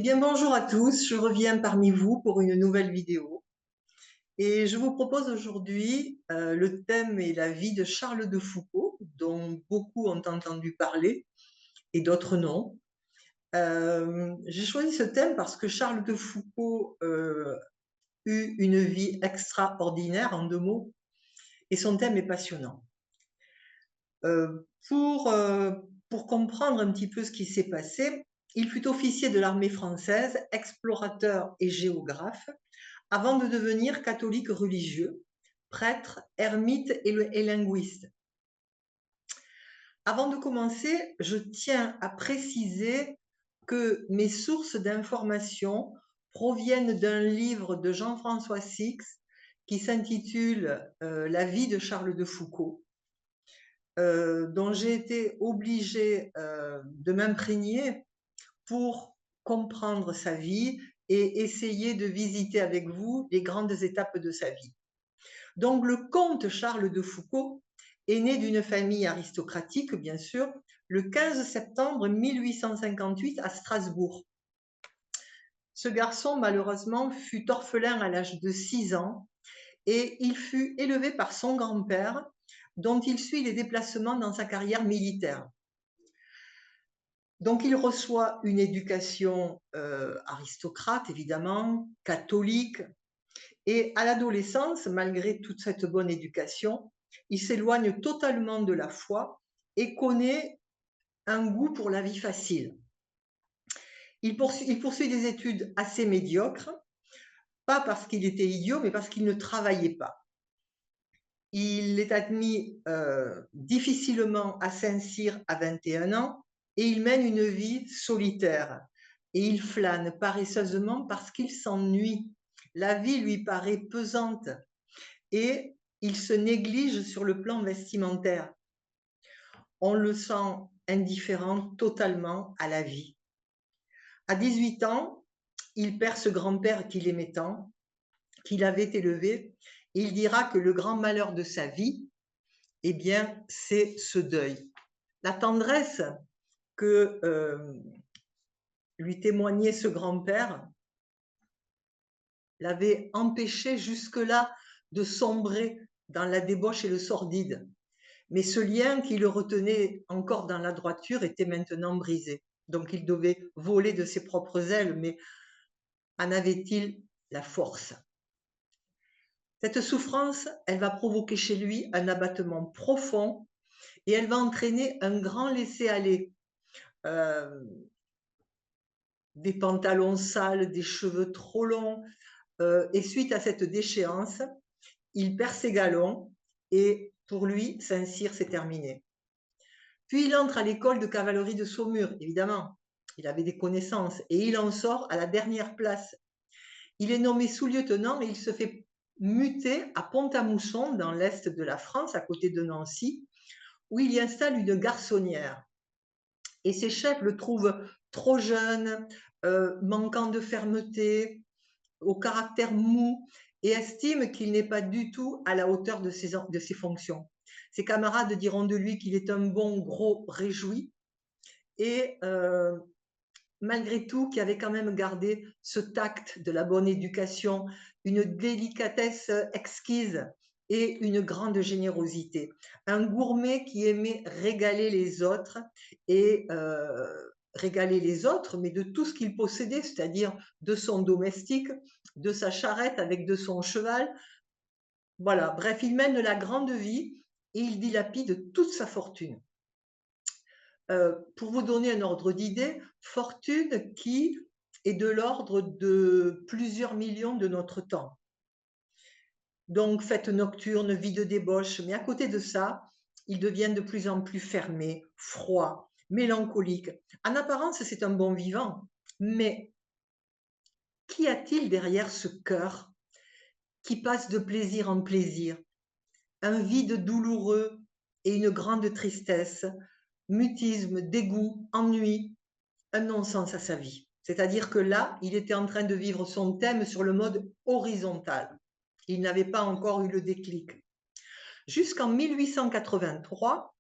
bien, bonjour à tous, je reviens parmi vous pour une nouvelle vidéo. Et je vous propose aujourd'hui, le thème est la vie de Charles de Foucault, dont beaucoup ont entendu parler et d'autres non. J'ai choisi ce thème parce que Charles de Foucault eut une vie extraordinaire, en deux mots, et son thème est passionnant. Euh, pour, euh, pour comprendre un petit peu ce qui s'est passé, il fut officier de l'armée française, explorateur et géographe, avant de devenir catholique religieux, prêtre, ermite et linguiste. Avant de commencer, je tiens à préciser que mes sources d'information proviennent d'un livre de Jean-François Six qui s'intitule La vie de Charles de Foucault, dont j'ai été obligée de m'imprégner pour comprendre sa vie et essayer de visiter avec vous les grandes étapes de sa vie. Donc le comte Charles de Foucault est né d'une famille aristocratique, bien sûr, le 15 septembre 1858 à Strasbourg. Ce garçon, malheureusement, fut orphelin à l'âge de 6 ans et il fut élevé par son grand-père, dont il suit les déplacements dans sa carrière militaire. Donc il reçoit une éducation aristocrate, évidemment, catholique, et à l'adolescence, malgré toute cette bonne éducation, il s'éloigne totalement de la foi et connaît un goût pour la vie facile. Il poursuit des études assez médiocres, pas parce qu'il était idiot, mais parce qu'il ne travaillait pas. Il est admis difficilement à Saint-Cyr à 21 ans et il mène une vie solitaire. Et il flâne paresseusement parce qu'il s'ennuie. La vie lui paraît pesante et il se néglige sur le plan vestimentaire. On le sent indifférent totalement à la vie. À 18 ans, il perd ce grand-père qu'il aimait tant, qu'il avait élevé, et il dira que le grand malheur de sa vie, eh bien, c'est ce deuil. La tendresse que lui témoignait ce grand-père l'avait empêché jusque-là de sombrer dans la débauche et le sordide. Mais ce lien qui le retenait encore dans la droiture était maintenant brisé. Donc il devait voler de ses propres ailes, mais en avait-il la force? Cette souffrance, elle va provoquer chez lui un abattement profond et elle va entraîner un grand laisser-aller. Euh, des pantalons sales, des cheveux trop longs. Et suite à cette déchéance, il perd ses galons et pour lui, Saint-Cyr, c'est terminé. Puis il entre à l'école de cavalerie de Saumur, évidemment. Il avait des connaissances et il en sort à la dernière place. Il est nommé sous-lieutenant et il se fait muter à Pont-à-Mousson, dans l'est de la France, à côté de Nancy, où il y installe une garçonnière. Et ses chefs le trouvent trop jeune, manquant de fermeté, au caractère mou, et estiment qu'il n'est pas du tout à la hauteur de ses fonctions. Ses camarades diront de lui qu'il est un bon gros réjoui, et malgré tout, qui avait quand même gardé ce tact de la bonne éducation, une délicatesse exquise et une grande générosité. Un gourmet qui aimait régaler les autres et régaler les autres, mais de tout ce qu'il possédait, c'est-à-dire de son domestique, de sa charrette avec de son cheval. Voilà, bref, il mène la grande vie et il dilapide toute sa fortune. Pour vous donner un ordre d'idée, fortune qui est de l'ordre de plusieurs millions de notre temps. Donc, fête nocturne, vie de débauche, mais à côté de ça, il devient de plus en plus fermé, froid, mélancolique. En apparence, c'est un bon vivant, mais qu'y a-t-il derrière ce cœur qui passe de plaisir en plaisir? Un vide douloureux et une grande tristesse, mutisme, dégoût, ennui, un non-sens à sa vie. C'est-à-dire que là, il était en train de vivre son thème sur le mode horizontal. Il n'avait pas encore eu le déclic. Jusqu'en 1883,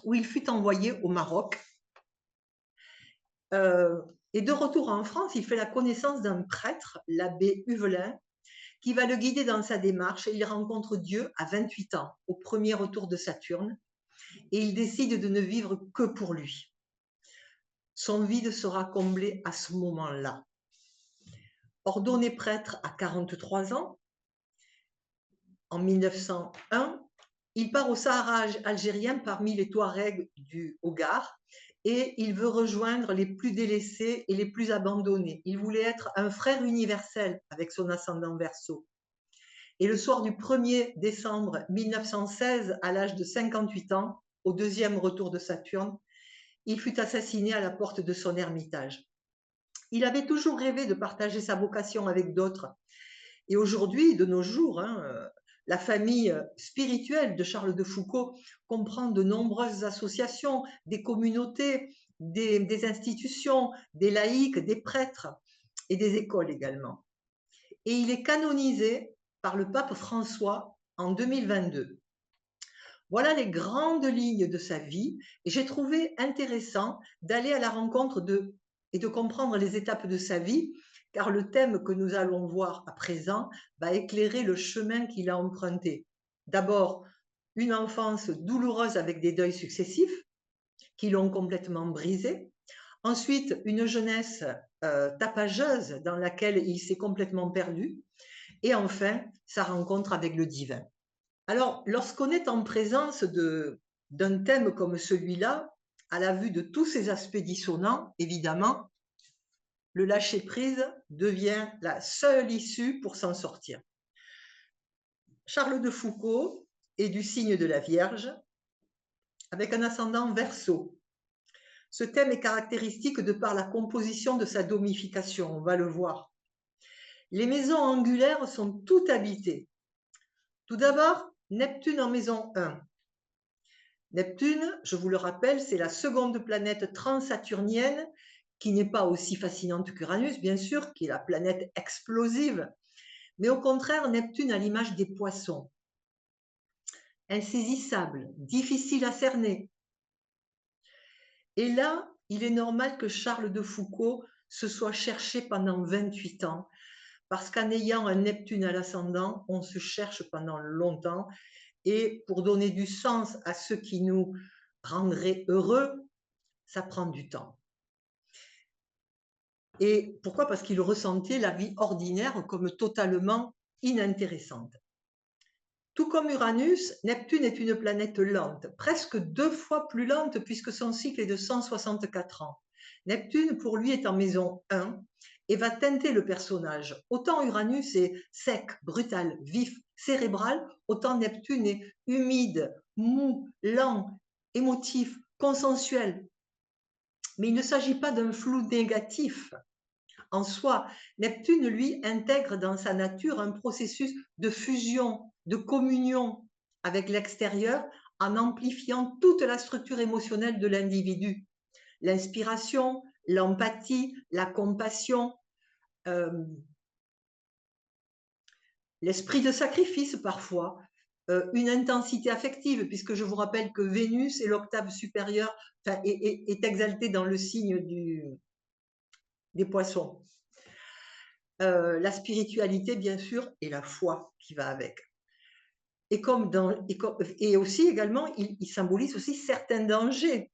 où il fut envoyé au Maroc. Et de retour en France, il fait la connaissance d'un prêtre, l'abbé Huvelin, qui va le guider dans sa démarche, et il rencontre Dieu à 28 ans, au premier retour de Saturne, et il décide de ne vivre que pour lui. Son vide sera comblé à ce moment-là. Ordonné prêtre à 43 ans, en 1901, il part au Sahara algérien parmi les Touaregs du Hogar et il veut rejoindre les plus délaissés et les plus abandonnés. Il voulait être un frère universel avec son ascendant Verseau. Et le soir du 1er décembre 1916, à l'âge de 58 ans, au deuxième retour de Saturne, il fut assassiné à la porte de son ermitage. Il avait toujours rêvé de partager sa vocation avec d'autres. Et aujourd'hui, de nos jours, la famille spirituelle de Charles de Foucauld comprend de nombreuses associations, des communautés, des institutions, des laïcs, des prêtres et des écoles également. Et il est canonisé par le pape François en 2022. Voilà les grandes lignes de sa vie et j'ai trouvé intéressant d'aller à la rencontre et de comprendre les étapes de sa vie, car le thème que nous allons voir à présent va éclairer le chemin qu'il a emprunté. D'abord, une enfance douloureuse avec des deuils successifs qui l'ont complètement brisé. Ensuite, une jeunesse tapageuse dans laquelle il s'est complètement perdu. Et enfin, sa rencontre avec le divin. Alors, lorsqu'on est en présence d'un thème comme celui-là, à la vue de tous ces aspects dissonants, évidemment, le lâcher-prise devient la seule issue pour s'en sortir. Charles de Foucauld est du signe de la Vierge, avec un ascendant Verseau. Ce thème est caractéristique de par la composition de sa domification, on va le voir. Les maisons angulaires sont toutes habitées. Tout d'abord, Neptune en maison 1. Neptune, je vous le rappelle, c'est la seconde planète transsaturnienne qui n'est pas aussi fascinante qu'Uranus, bien sûr, qui est la planète explosive, mais au contraire, Neptune a l'image des poissons. Insaisissable, difficile à cerner. Et là, il est normal que Charles de Foucauld se soit cherché pendant 28 ans, parce qu'en ayant un Neptune à l'ascendant, on se cherche pendant longtemps, et pour donner du sens à ce qui nous rendrait heureux, ça prend du temps. Et pourquoi? Parce qu'il ressentait la vie ordinaire comme totalement inintéressante. Tout comme Uranus, Neptune est une planète lente, presque 2 fois plus lente puisque son cycle est de 164 ans. Neptune, pour lui, est en maison 1 et va teinter le personnage. Autant Uranus est sec, brutal, vif, cérébral, autant Neptune est humide, mou, lent, émotif, consensuel. Mais il ne s'agit pas d'un flou négatif en soi. Neptune, lui, intègre dans sa nature un processus de fusion, de communion avec l'extérieur en amplifiant toute la structure émotionnelle de l'individu. L'inspiration, l'empathie, la compassion, l'esprit de sacrifice parfois, une intensité affective, puisque je vous rappelle que Vénus est l'octave supérieure, enfin, est exaltée dans le signe des poissons. La spiritualité, bien sûr, et la foi qui va avec. Et aussi également, il symbolise aussi certains dangers,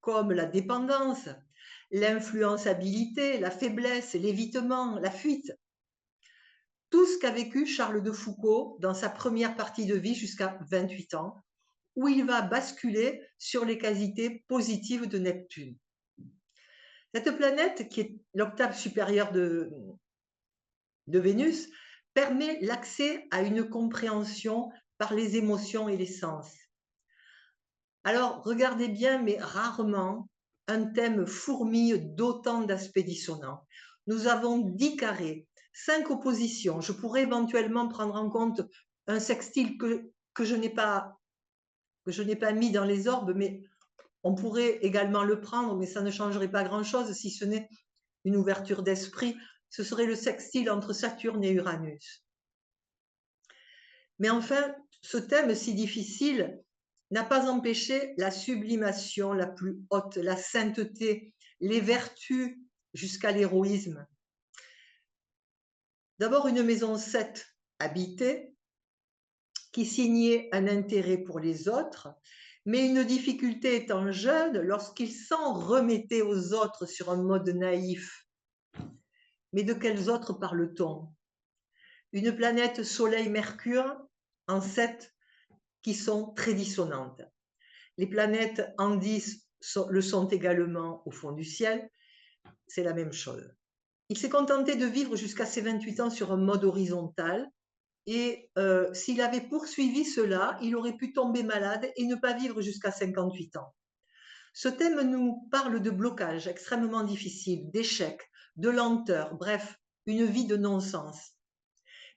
comme la dépendance, l'influençabilité, la faiblesse, l'évitement, la fuite. Tout ce qu'a vécu Charles de Foucauld dans sa première partie de vie jusqu'à 28 ans, où il va basculer sur les qualités positives de Neptune. Cette planète, qui est l'octave supérieure de Vénus, permet l'accès à une compréhension par les émotions et les sens. Alors, regardez bien, mais rarement, un thème fourmille d'autant d'aspects dissonants. Nous avons 10 carrés, 5 oppositions. Je pourrais éventuellement prendre en compte un sextile que je n'ai pas mis dans les orbes, mais on pourrait également le prendre, mais ça ne changerait pas grand-chose si ce n'est une ouverture d'esprit. Ce serait le sextile entre Saturne et Uranus. Mais enfin, ce thème si difficile n'a pas empêché la sublimation la plus haute, la sainteté, les vertus jusqu'à l'héroïsme. D'abord, une maison 7 habitée, qui signait un intérêt pour les autres, mais une difficulté étant jeune, lorsqu'il s'en remettait aux autres sur un mode naïf. Mais de quels autres parle-t-on? Une planète Soleil-Mercure en 7 qui sont très dissonantes. Les planètes en 10 le sont également au fond du ciel, c'est la même chose. Il s'est contenté de vivre jusqu'à ses 28 ans sur un mode horizontal, et s'il avait poursuivi cela, il aurait pu tomber malade et ne pas vivre jusqu'à 58 ans. Ce thème nous parle de blocage extrêmement difficile, d'échec, de lenteur, bref, une vie de non-sens.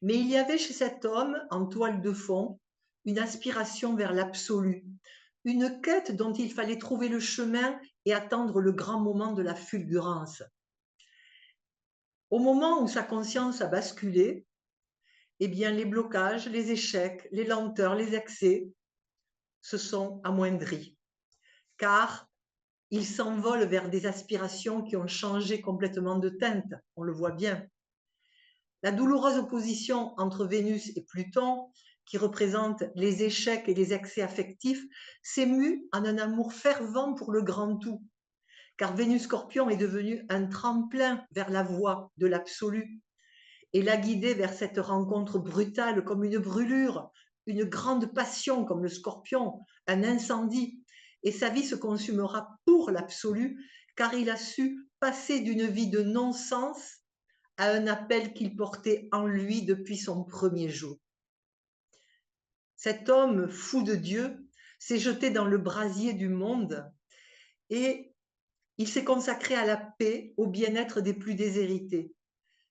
Mais il y avait chez cet homme, en toile de fond, une aspiration vers l'absolu, une quête dont il fallait trouver le chemin et attendre le grand moment de la fulgurance. Au moment où sa conscience a basculé, eh bien, les blocages, les échecs, les lenteurs, les excès se sont amoindris, car il s'envole vers des aspirations qui ont changé complètement de teinte, on le voit bien. La douloureuse opposition entre Vénus et Pluton, qui représente les échecs et les excès affectifs, s'est mue en un amour fervent pour le grand tout, car Vénus Scorpion est devenu un tremplin vers la voie de l'absolu, et l'a guidé vers cette rencontre brutale comme une brûlure, une grande passion comme le Scorpion, un incendie. Et sa vie se consumera pour l'absolu, car il a su passer d'une vie de non-sens à un appel qu'il portait en lui depuis son premier jour. Cet homme fou de Dieu s'est jeté dans le brasier du monde et il s'est consacré à la paix, au bien-être des plus déshérités.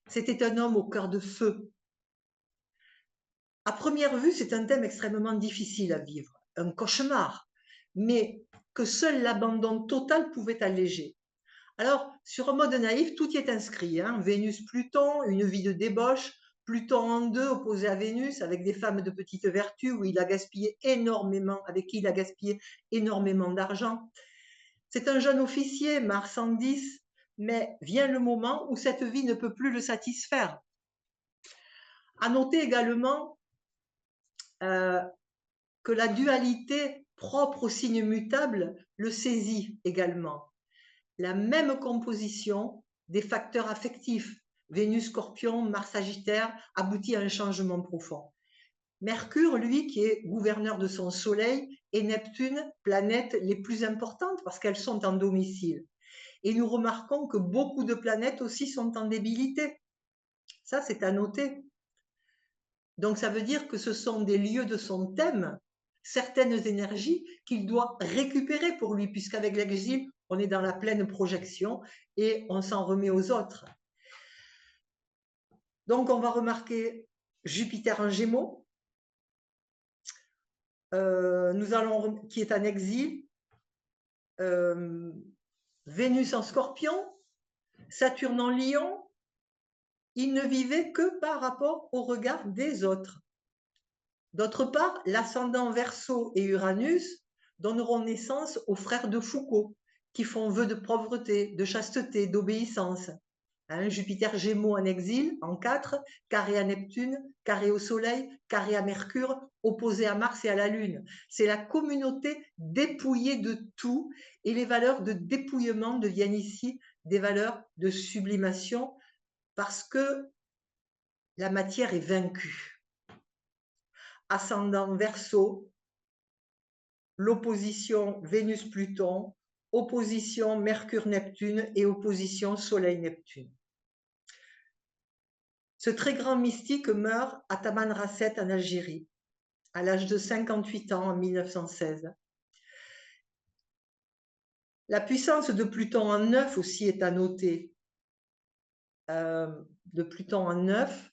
C'était un homme au cœur de feu. À première vue, c'est un thème extrêmement difficile à vivre, un cauchemar, mais que seul l'abandon total pouvait alléger. Alors, sur un mode naïf, tout y est inscrit. Vénus-Pluton, une vie de débauche, Pluton en 2 opposé à Vénus, avec des femmes de petite vertu, où il a gaspillé énormément, avec qui il a gaspillé énormément d'argent. C'est un jeune officier, Mars en 10, mais vient le moment où cette vie ne peut plus le satisfaire. À noter également que la dualité propre au signe mutable le saisit également. La même composition des facteurs affectifs, Vénus Scorpion, Mars Sagittaire, aboutit à un changement profond. Mercure, lui, qui est gouverneur de son Soleil, et Neptune, planètes les plus importantes parce qu'elles sont en domicile. Et nous remarquons que beaucoup de planètes aussi sont en débilité. Ça, c'est à noter. Donc, ça veut dire que ce sont des lieux de son thème, certaines énergies qu'il doit récupérer pour lui, puisqu'avec l'exil, on est dans la pleine projection et on s'en remet aux autres. Donc, on va remarquer Jupiter en Gémeaux, qui est en exil, Vénus en Scorpion, Saturne en Lion. Il ne vivait que par rapport au regard des autres. D'autre part, l'ascendant Verseau et Uranus donneront naissance aux frères de Foucault, qui font vœu de pauvreté, de chasteté, d'obéissance. Jupiter Gémeaux en exil, en 4, carré à Neptune, carré au Soleil, carré à Mercure, opposé à Mars et à la Lune. C'est la communauté dépouillée de tout, et les valeurs de dépouillement deviennent ici des valeurs de sublimation, parce que la matière est vaincue. Ascendant Verseau, l'opposition Vénus-Pluton, opposition Mercure-Neptune et opposition Soleil-Neptune. Ce très grand mystique meurt à Tamanrasset en Algérie, à l'âge de 58 ans en 1916. La puissance de Pluton en 9 aussi est à noter. De Pluton en 9,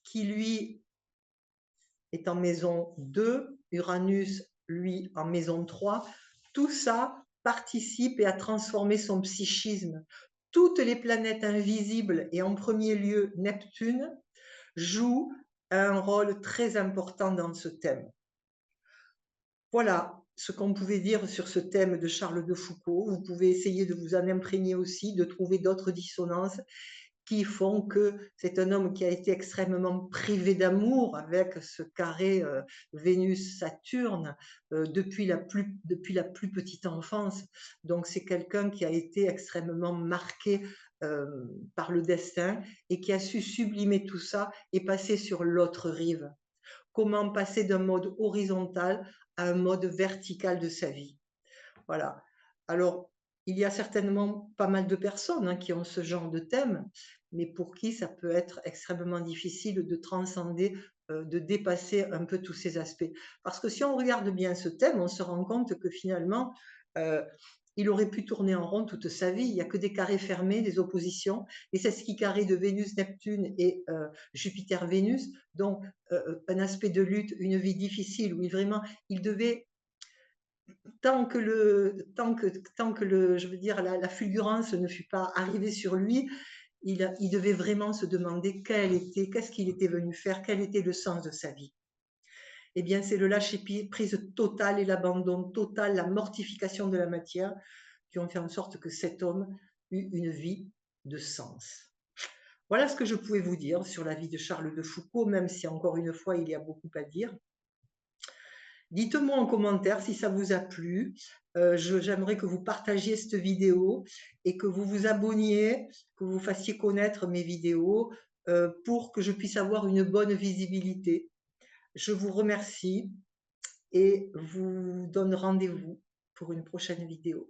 qui lui est en maison 2, Uranus, lui, en maison 3. Tout ça participe et a transformé son psychisme. Toutes les planètes invisibles, et en premier lieu Neptune, jouent un rôle très important dans ce thème. Voilà, ce qu'on pouvait dire sur ce thème de Charles de Foucault. Vous pouvez essayer de vous en imprégner aussi, de trouver d'autres dissonances qui font que c'est un homme qui a été extrêmement privé d'amour avec ce carré Vénus-Saturne depuis la plus petite enfance. Donc c'est quelqu'un qui a été extrêmement marqué euh, par le destin et qui a su sublimer tout ça et passer sur l'autre rive. Comment passer d'un mode horizontal à un mode vertical de sa vie. Voilà. Alors, il y a certainement pas mal de personnes qui ont ce genre de thème, mais pour qui ça peut être extrêmement difficile de transcender, de dépasser un peu tous ces aspects. Parce que si on regarde bien ce thème, on se rend compte que finalement, euh, il aurait pu tourner en rond toute sa vie. Il n'y a que des carrés fermés, des oppositions. Et c'est ce qui carré de Vénus-Neptune et Jupiter-Vénus. Donc, un aspect de lutte, une vie difficile où vraiment, il devait tant que je veux dire, la fulgurance ne fut pas arrivée sur lui, il devait vraiment se demander qu'est-ce qu'il était venu faire, quel était le sens de sa vie. Eh bien, c'est le lâcher prise total et l'abandon total, la mortification de la matière qui ont fait en sorte que cet homme eut une vie de sens. Voilà ce que je pouvais vous dire sur la vie de Charles de Foucault, même si encore une fois, il y a beaucoup à dire. Dites-moi en commentaire si ça vous a plu. J'aimerais que vous partagiez cette vidéo et que vous vous abonniez, que vous fassiez connaître mes vidéos pour que je puisse avoir une bonne visibilité. Je vous remercie et vous donne rendez-vous pour une prochaine vidéo.